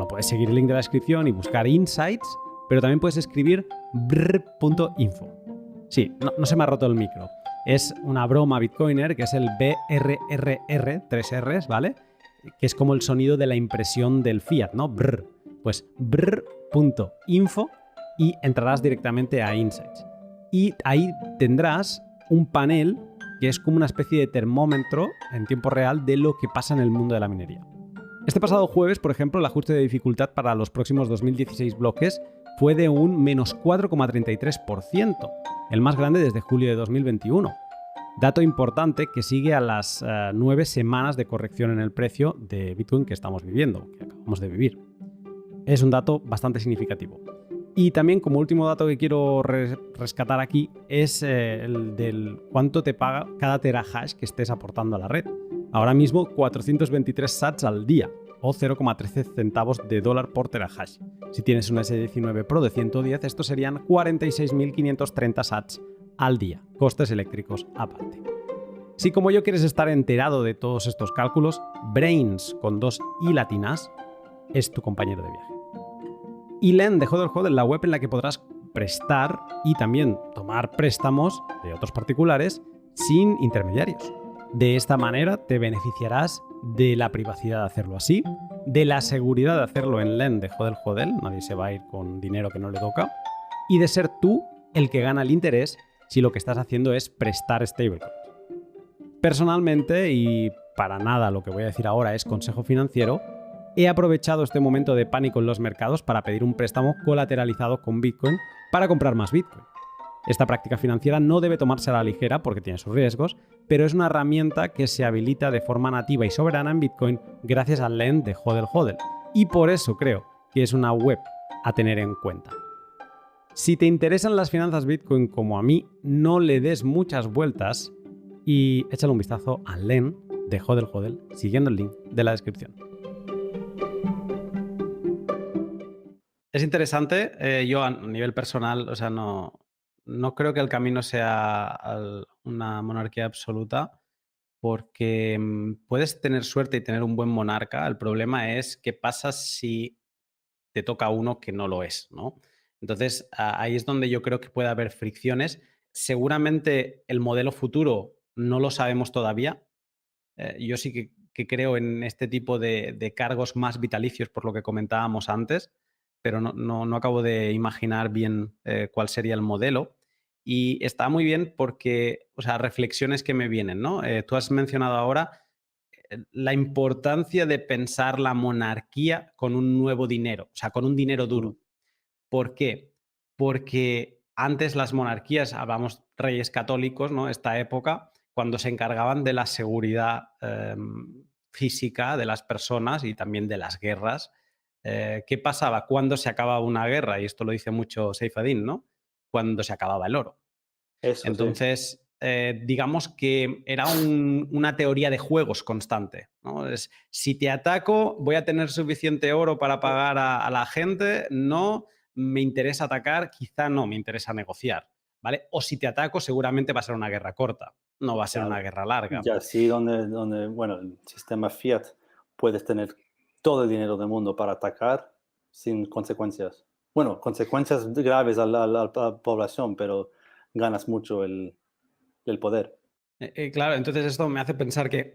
puedes seguir el link de la descripción y buscar Insights, pero también puedes escribir brr.info. Sí, no se me ha roto el micro. Es una broma bitcoiner que es el BRRR, 3 Rs, ¿vale? Que es como el sonido de la impresión del fiat, ¿no? Brr. Pues brr.info y entrarás directamente a Insights. y ahí tendrás un panel que es como una especie de termómetro en tiempo real de lo que pasa en el mundo de la minería. Este pasado jueves, por ejemplo, el ajuste de dificultad para los próximos 2016 bloques fue de un menos 4,33%, el más grande desde julio de 2021. Dato importante que sigue a las 9 semanas de corrección en el precio de Bitcoin que estamos viviendo, que acabamos de vivir. Es un dato bastante significativo. Y también, como último dato que quiero rescatar aquí, es el del cuánto te paga cada terahash que estés aportando a la red. Ahora mismo 423 sats al día, o 0,13 centavos de dólar por terahash. Si tienes un S19 Pro de 110, estos serían 46.530 sats al día, costes eléctricos aparte. Si como yo quieres estar enterado de todos estos cálculos, Brains con 2 i latinas es tu compañero de viaje. Y Lend de Hodl Hodl, la web en la que podrás prestar y también tomar préstamos de otros particulares sin intermediarios. De esta manera te beneficiarás de la privacidad de hacerlo así, de la seguridad de hacerlo en Lend de Hodl Hodl, nadie se va a ir con dinero que no le toca, y de ser tú el que gana el interés si lo que estás haciendo es prestar stablecoins. Personalmente, y para nada lo que voy a decir ahora es consejo financiero, he aprovechado este momento de pánico en los mercados para pedir un préstamo colateralizado con Bitcoin para comprar más Bitcoin. Esta práctica financiera no debe tomarse a la ligera porque tiene sus riesgos, pero es una herramienta que se habilita de forma nativa y soberana en Bitcoin gracias al Lend de Hodl Hodl, y por eso creo que es una web a tener en cuenta. Si te interesan las finanzas Bitcoin como a mí, no le des muchas vueltas y échale un vistazo al Lend de Hodl Hodl siguiendo el link de la descripción. Es interesante, yo a nivel personal, o sea, no creo que el camino sea una monarquía absoluta, porque puedes tener suerte y tener un buen monarca. El problema es qué pasa si te toca uno que no lo es, ¿no? Entonces, ahí es donde yo creo que puede haber fricciones. Seguramente el modelo futuro no lo sabemos todavía. Yo sí que creo en este tipo de cargos más vitalicios, por lo que comentábamos antes, pero no acabo de imaginar bien cuál sería el modelo. Y está muy bien porque, o sea, reflexiones que me vienen, ¿no? Tú has mencionado ahora la importancia de pensar la monarquía con un nuevo dinero, o sea, con un dinero duro. ¿Por qué? Porque antes las monarquías, hablamos reyes católicos, ¿no? Esta época, cuando se encargaban de la seguridad física de las personas y también de las guerras. ¿Qué pasaba cuando se acababa una guerra? Y esto lo dice mucho Seyfedin, ¿no? Cuando se acababa el oro. Eso sí. Entonces, digamos que era una teoría de juegos constante, ¿no? Es, si te ataco, voy a tener suficiente oro para pagar a la gente, no me interesa atacar, quizá no me interesa negociar, ¿vale? O si te ataco, seguramente va a ser una guerra corta, no va a ser una Claro. guerra larga. Y así bueno, el sistema fiat puedes tener todo el dinero del mundo para atacar sin consecuencias. Bueno, consecuencias graves a la población, pero ganas mucho el poder. Claro, entonces esto me hace pensar que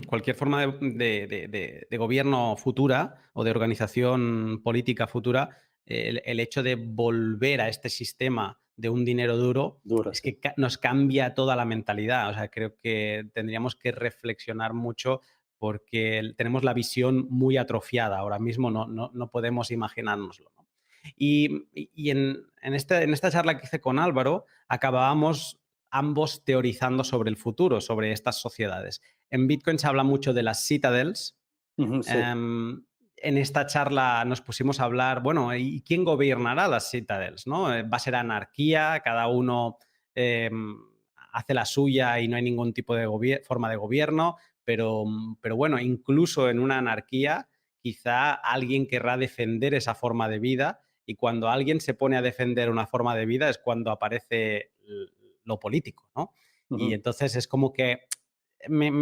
cualquier forma de gobierno futura o de organización política futura, el hecho de volver a este sistema de un dinero duro Dura, es sí. que nos cambia toda la mentalidad. O sea, creo que tendríamos que reflexionar mucho porque tenemos la visión muy atrofiada. Ahora mismo no podemos imaginárnoslo, ¿no? Y en esta charla que hice con Álvaro, acabábamos ambos teorizando sobre el futuro, sobre estas sociedades. En Bitcoin se habla mucho de las citadels. Ujú, sí. En esta charla nos pusimos a hablar, bueno, ¿y quién gobernará las citadels? ¿No? ¿Va a ser anarquía? ¿Cada uno hace la suya y no hay ningún tipo de forma de gobierno? Pero bueno, incluso en una anarquía, quizá alguien querrá defender esa forma de vida, y cuando alguien se pone a defender una forma de vida es cuando aparece lo político, ¿no? Y Ujú. entonces es como que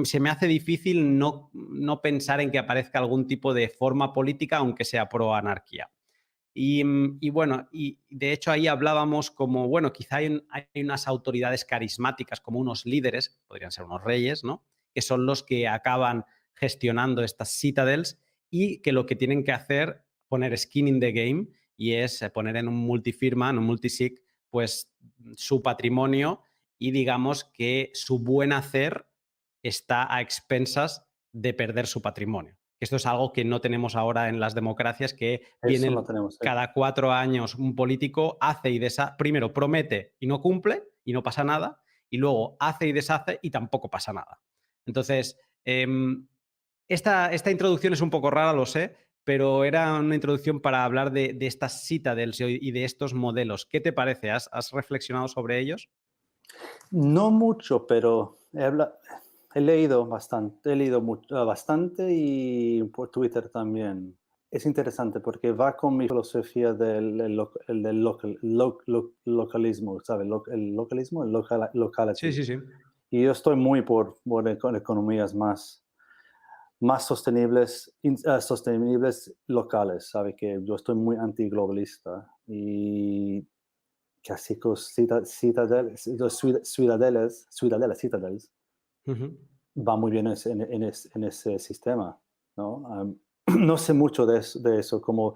se me hace difícil no pensar en que aparezca algún tipo de forma política, aunque sea pro anarquía. Y bueno, y de hecho ahí hablábamos como, bueno, quizá hay unas autoridades carismáticas, como unos líderes, podrían ser unos reyes, ¿no? Que son los que acaban gestionando estas citadels y que lo que tienen que hacer, poner skin in the game, y es poner en un multifirma, en un multisig, pues su patrimonio y digamos que su buen hacer está a expensas de perder su patrimonio. Esto es algo que no tenemos ahora en las democracias, que Eso no viene tenemos. cada 4 años un político, hace y deshace, primero promete y no cumple y no pasa nada, y luego hace y deshace y tampoco pasa nada. Entonces, esta introducción es un poco rara, lo sé, pero era una introducción para hablar de estas citadels y de estos modelos. ¿Qué te parece? ¿Has reflexionado sobre ellos? No mucho, pero he leído bastante, bastante y por Twitter también. Es interesante porque va con mi filosofía del localismo, ¿sabes? El localismo, Sí, locality. sí, sí. Y yo estoy muy por economías más sostenibles locales, ¿sabe? Que yo estoy muy antiglobalista y casi con ciudadalas Ujú. va muy bien en ese sistema, ¿no? No sé mucho de eso, cómo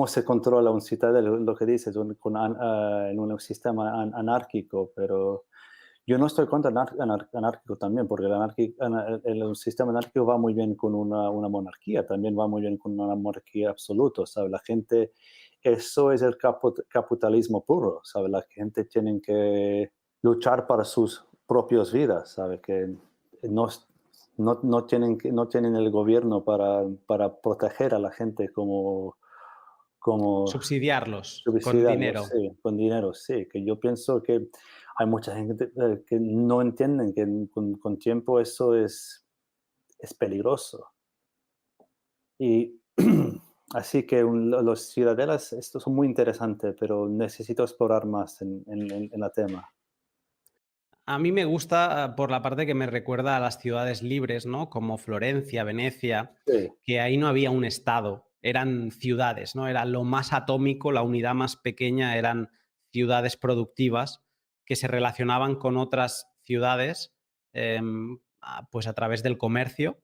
se controla un citadel, lo que dices, en un sistema anárquico, pero yo no estoy contra anárquico también, porque el sistema anárquico va muy bien con una monarquía, también va muy bien con una monarquía absoluta, ¿sabe? La gente, eso es el capitalismo puro, ¿sabe? La gente tiene que luchar para sus propias vidas, ¿sabe? Que no, no tienen el gobierno para proteger a la gente como Subsidiarlos con subsidiarlos, dinero. sí, con dinero, sí, que yo pienso que hay mucha gente que no entienden que con tiempo eso es peligroso. Y así que los ciudadelas, estos son muy interesantes, pero necesito explorar más en la tema. A mí me gusta por la parte que me recuerda a las ciudades libres, ¿no? Como Florencia, Venecia, Sí, que ahí no había un estado, eran ciudades, ¿no? Era lo más atómico, la unidad más pequeña eran ciudades productivas que se relacionaban con otras ciudades, pues a través del comercio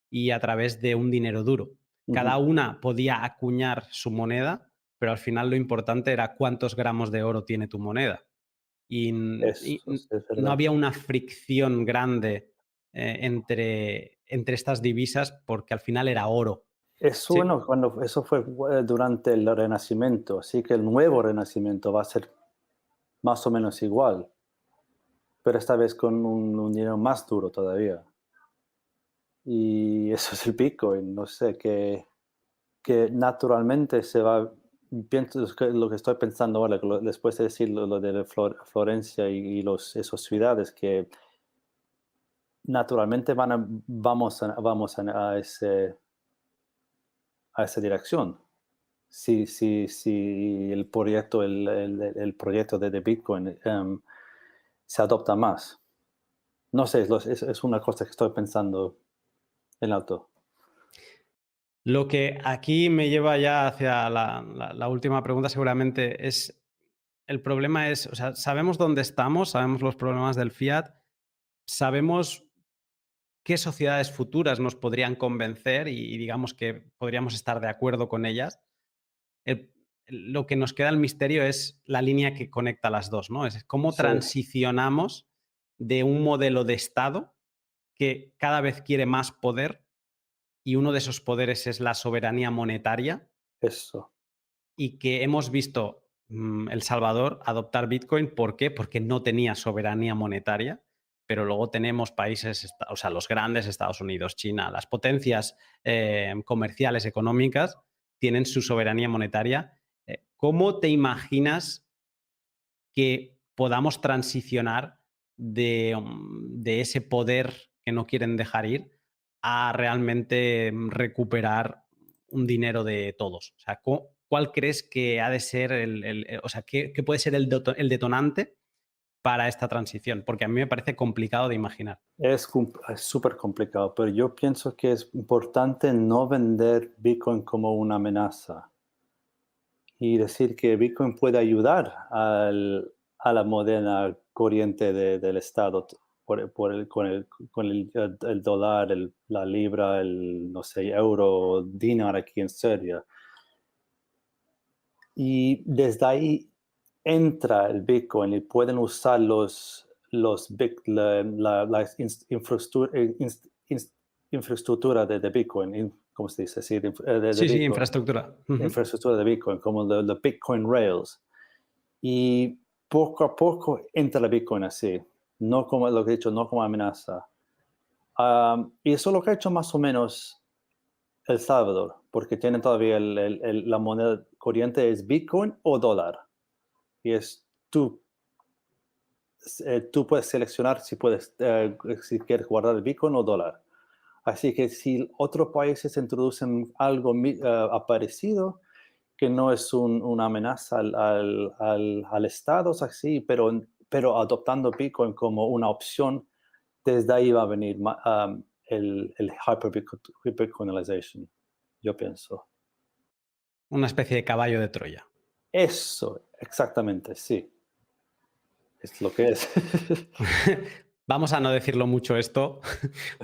y a través de un dinero duro. Cada ujú, una podía acuñar su moneda, pero al final lo importante era cuántos gramos de oro tiene tu moneda. Y, eso sí es no verdad. había una fricción grande entre estas divisas porque al final era oro. Eso, Sí, bueno, cuando eso fue durante el Renacimiento, así que el nuevo Renacimiento va a ser más o menos igual, pero esta vez con un dinero más duro todavía. Y eso es el Bitcoin, no sé, que naturalmente se va, pienso lo que estoy pensando ahora, después de decir lo de Florencia y esas ciudades, que naturalmente a esa dirección. Si el proyecto de Bitcoin se adopta más. No sé, es una cosa que estoy pensando en alto. lo que aquí me lleva ya hacia la última pregunta seguramente es, el problema es, o sea, sabemos dónde estamos, sabemos los problemas del fiat, sabemos qué sociedades futuras nos podrían convencer y digamos que podríamos estar de acuerdo con ellas. El lo que nos queda el misterio es la línea que conecta las dos, ¿no? Es cómo Sí, transicionamos de un modelo de Estado que cada vez quiere más poder, y uno de esos poderes es la soberanía monetaria, eso, y que hemos visto, El Salvador adoptar Bitcoin, ¿por qué? Porque no tenía soberanía monetaria, pero luego tenemos países, o sea, los grandes, Estados Unidos, China, las potencias comerciales, económicas, tienen su soberanía monetaria. ¿Cómo te imaginas que podamos transicionar de ese poder que no quieren dejar ir a realmente recuperar un dinero de todos? O sea, ¿cuál crees que ha de ser o sea, qué puede ser el detonante para esta transición? Porque a mí me parece complicado de imaginar. es súper complicado, pero yo pienso que es importante no vender Bitcoin como una amenaza y decir que Bitcoin puede ayudar a la moderna corriente del Estado con el dólar, la libra, no sé, euro, dinar aquí en Serbia. Y desde ahí entra el Bitcoin y pueden usar la infraestructura de Bitcoin, ¿cómo se dice? Sí, de Sí, sí, Bitcoin, infraestructura. Ujú. infraestructura de Bitcoin, como los Bitcoin Rails. Y poco a poco entra el Bitcoin así, no como lo que he dicho, no como amenaza. Y eso es lo que ha hecho más o menos El Salvador, porque tienen todavía la moneda corriente es Bitcoin o dólar. Y es tú puedes seleccionar si quieres guardar el Bitcoin o dólar. Así que si otros países introducen algo parecido, que no es una amenaza al Estado, es así, pero adoptando Bitcoin como una opción, desde ahí va a venir el hyper-Bitcoinization, yo pienso. Una especie de caballo de Troya. Eso, exactamente, sí, es lo que es. Vamos a no decirlo mucho esto,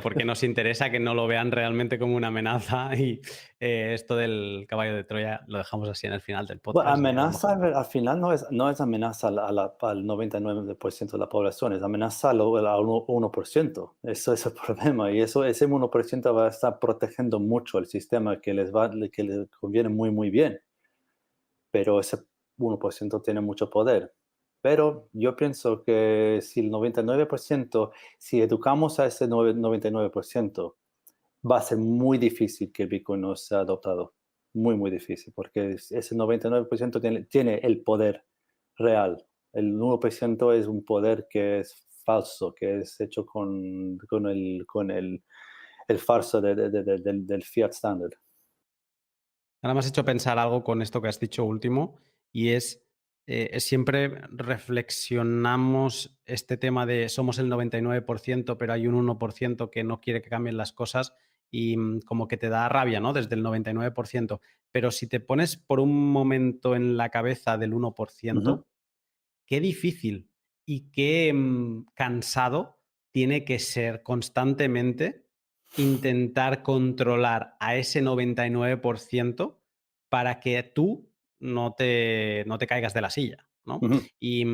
porque nos interesa que no lo vean realmente como una amenaza y esto del caballo de Troya lo dejamos así en el final del Bueno, podcast y a lo amenaza mejor... al final no es amenaza al 99% de la población, es amenaza al 1%. Eso es el problema. Y ese 1% va a estar protegiendo mucho el sistema que les conviene muy, muy bien. Pero ese 1% tiene mucho poder. Pero yo pienso que si el 99%, si educamos a ese 99%, va a ser muy difícil que Bitcoin no sea adoptado. Muy, muy difícil, porque ese 99% tiene el poder real. El 1% es un poder que es falso, que es hecho con el farso del fiat standard. Ahora me has hecho pensar algo con esto que has dicho último y siempre reflexionamos este tema de somos el 99%, pero hay un 1% que no quiere que cambien las cosas y como que te da rabia, ¿no? Desde el 99%. Pero si te pones por un momento en la cabeza del Ujú. 1%, qué difícil y qué cansado tiene que ser constantemente intentar controlar a ese 99% para que tú no te caigas de la silla, ¿no? Ujú. Y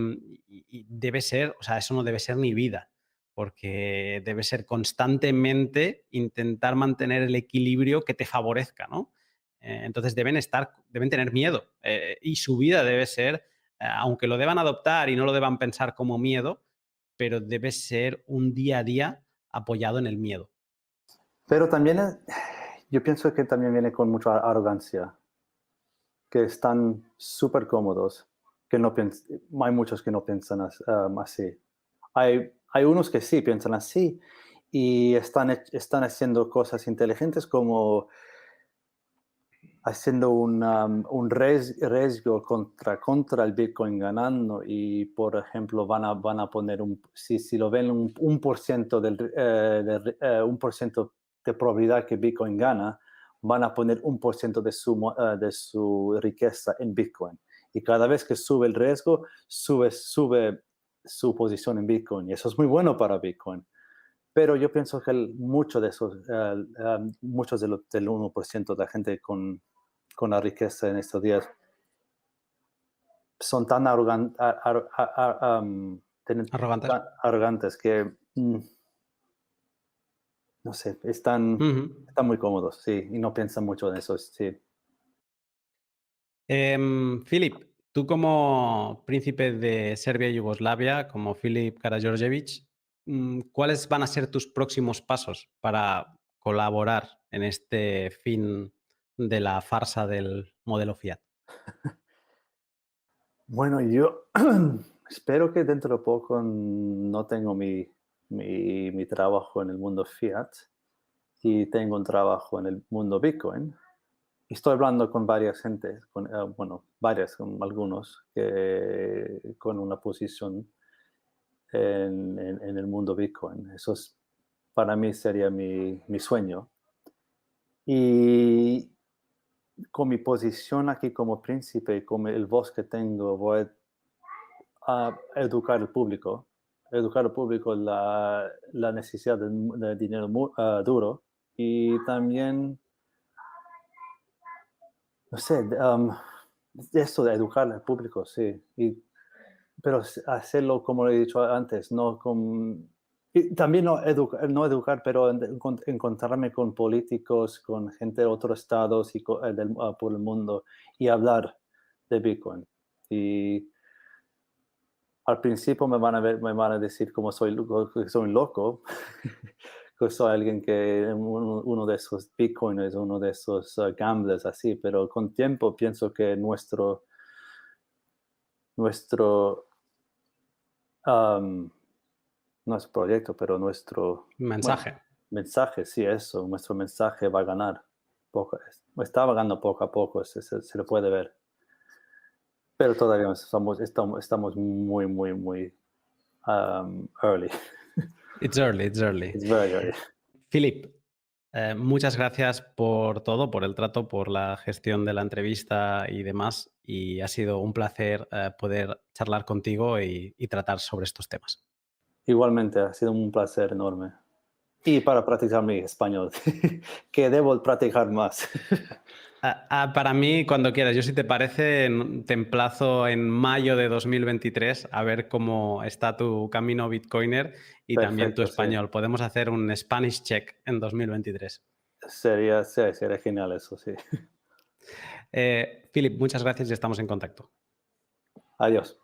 debe ser, o sea, eso no debe ser ni vida, porque debe ser constantemente intentar mantener el equilibrio que te favorezca, ¿no? Entonces deben tener miedo y su vida debe ser aunque lo deban adoptar y no lo deban pensar como miedo, pero debe ser un día a día apoyado en el miedo. Pero también yo pienso que también viene con mucha arrogancia, que están súper cómodos, que no hay muchos que no piensan así. Hay unos que sí piensan así y están haciendo cosas inteligentes como haciendo un riesgo contra el Bitcoin ganando y, por ejemplo, van a poner si lo ven un por ciento un por ciento de probabilidad que Bitcoin gana, van a poner un por ciento de su riqueza en Bitcoin. Y cada vez que sube el riesgo, sube su posición en Bitcoin. Y eso es muy bueno para Bitcoin. Pero yo pienso que muchos del 1% de la gente con la riqueza en estos días son tan ¿Arrogantes? tan arrogantes que, no sé, Ujú. están muy cómodos, sí, y no piensan mucho en eso, sí. Filip, tú como príncipe de Serbia y Yugoslavia, como Filip Karađorđević, ¿cuáles van a ser tus próximos pasos para colaborar en este fin de la farsa del modelo Fiat? Bueno, yo espero que dentro de poco no tengo mi trabajo en el mundo Fiat y tengo un trabajo en el mundo Bitcoin. Estoy hablando con varias gente, con algunos con una posición en el mundo Bitcoin. Para mí sería mi sueño. Y con mi posición aquí como príncipe y con el voz que tengo, voy a educar al público la necesidad de dinero duro y también, no sé, esto de educar al público, sí. Y pero hacerlo, como he dicho antes, no con... Y también no educar, pero encontrarme con políticos, con gente de otros estados y por el mundo y hablar de Bitcoin. Y al principio me van a decir como que soy un loco, que soy alguien que uno de esos Bitcoiners, uno de esos gamblers así, pero con tiempo pienso que nuestro no es proyecto, pero bueno, Mensaje. mensaje, sí, eso, nuestro mensaje va a ganar. Está ganando poco a poco, se le puede ver. Pero todavía estamos muy, muy, muy early. It's early, it's early. It's very early. Philip, muchas gracias por todo, por el trato, por la gestión de la entrevista y demás. Y ha sido un placer poder charlar contigo y tratar sobre estos temas. Igualmente, ha sido un placer enorme. Y para practicar mi español, que debo practicar más. Para mí, cuando quieras, yo si te parece, te emplazo en mayo de 2023 a ver cómo está tu camino Bitcoiner y también tu Perfecto, sí. español. Podemos hacer un Spanish check en 2023. Sería genial eso, sí. Philip, muchas gracias y estamos en contacto. Adiós.